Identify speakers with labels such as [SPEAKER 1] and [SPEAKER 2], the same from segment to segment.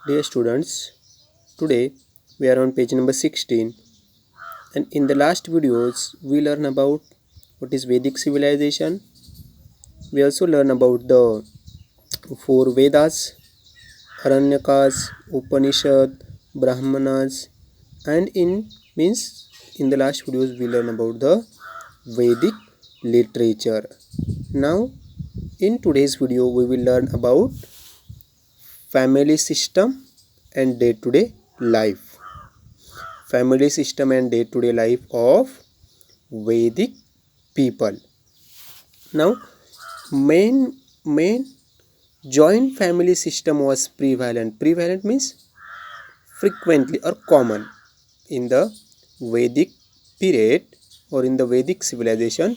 [SPEAKER 1] Dear students, today we are on page number 16, and in the last videos we learn about what is Vedic civilization. We also learn about the four Vedas, Aranyakas, Upanishad, Brahmanas, and in the last videos we learn about the Vedic literature. Now in today's video we will learn about family system and day-to-day life. Family system and day-to-day life of Vedic people. Now main joint family system was prevalent. Prevalent means frequently or common in the Vedic period or in the Vedic civilization.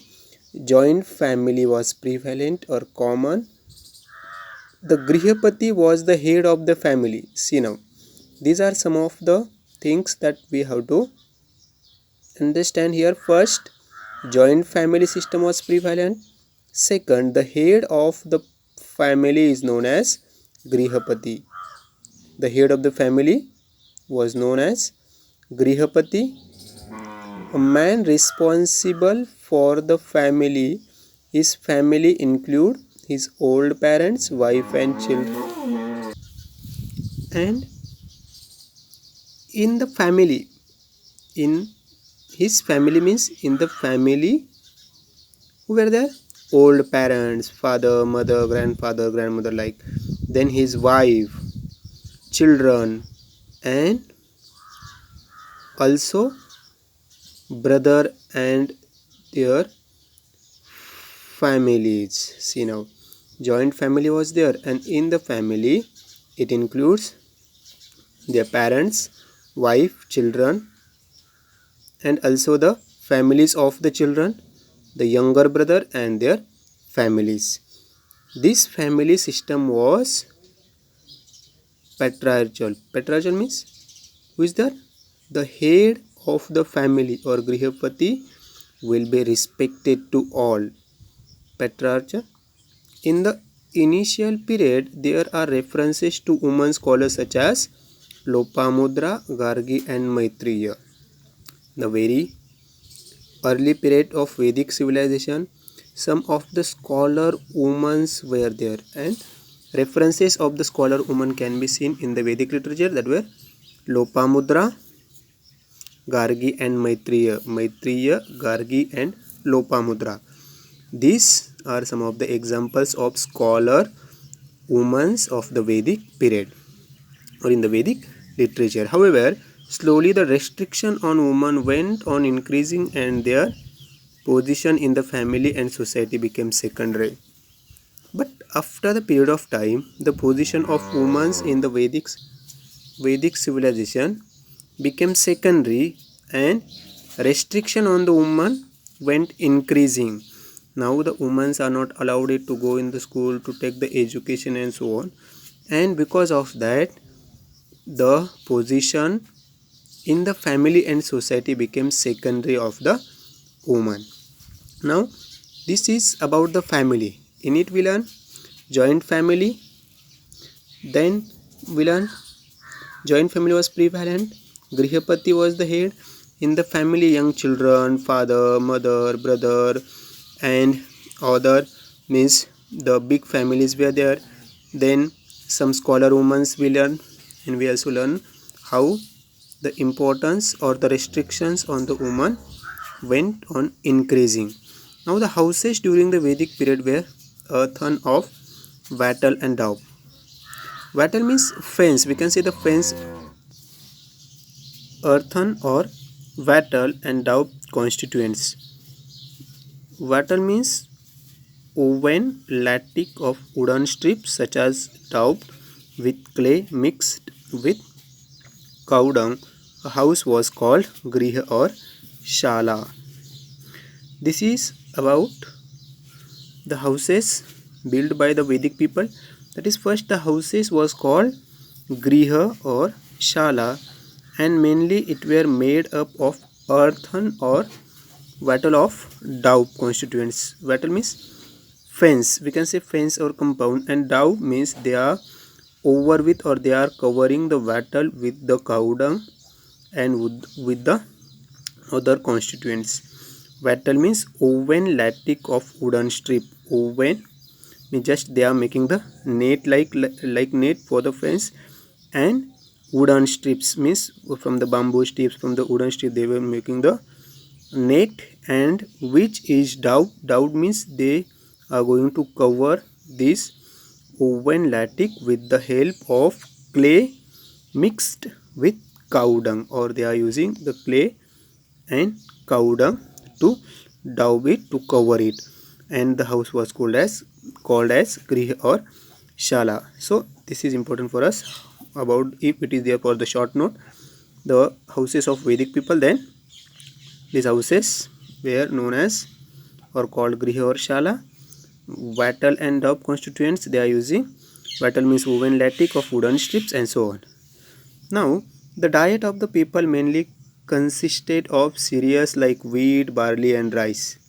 [SPEAKER 1] Joint family was prevalent or common. The Grihapati was the head of the family. See now, these are some of the things that we have to understand here. First, joint family system was prevalent. Second, the head of the family is known as Grihapati. The head of the family was known as Grihapati. A man responsible for the family. His family include his old parents, wife and children. And in the family, in his family means in the family who were there? Old parents, father, mother, grandfather, grandmother, like. Then his wife, children, and also brother and their families. See now, joint family was there, and in the family it includes their parents, wife, children, and also the families of the children, the younger brother and their families. This family system was patriarchal. Patriarchal means who is there? The head of the family or Grihapati will be respected to all. Patriarchal. In the initial period, there are references to women scholars such as Lopamudra, Gargi and Maitreya. The very early period of Vedic civilization, some of the scholar women were there, and references of the scholar women can be seen in the Vedic literature, that were Lopamudra, Gargi and Maitreya. Maitreya, Gargi and Lopamudra. These are some of the examples of scholar women of the Vedic period or in the Vedic literature. However, slowly the restriction on women went on increasing and their position in the family and society became secondary. But after the period of time, the position of women in the Vedic civilization became secondary and restriction on the woman went increasing. Now the women are not allowed to go in the school to take the education and so on, and because of that the position in the family and society became secondary of the woman. Now this is about the family. In it we learn joint family, then we learn joint family was prevalent. Grihapati was the head. In the family, young children, father, mother, brother, and other means the big families were there. Then some scholar women we learn, and we also learn how the importance or the restrictions on the woman went on increasing. Now the houses during the Vedic period were earthen of wattle and daub. Wattle means fence. We can say the fence, earthen or wattle and daub constituents. Wattle means woven lattice of wooden strips such as daub with clay mixed with cow dung. A house was called griha or shala. This is about the houses built by the Vedic people. That is, first the houses was called griha or shala, and mainly it were made up of earthen or wattle of daub constituents. Wattle means fence, we can say fence or compound, and daub means they are over with, or they are covering the wattle with the cow dung and with the other constituents. Wattle means woven lattice of wooden strip. Woven means just they are making the net like net for the fence, and wooden strips means from the bamboo strips, from the wooden strip they were making the net, and which is dowed. Dowed means they are going to cover this woven lattice with the help of clay mixed with cow dung, or they are using the clay and cow dung to daub it, to cover it, and the house was called as grih or shala. So this is important for us about, if it is there for the short note, the houses of Vedic people, then these houses were known as or called grih or shala. Wattle and daub constituents they are using. Wattle means woven lattice of wooden strips and so on. Now, the diet of the people mainly consisted of cereals like wheat, barley and rice.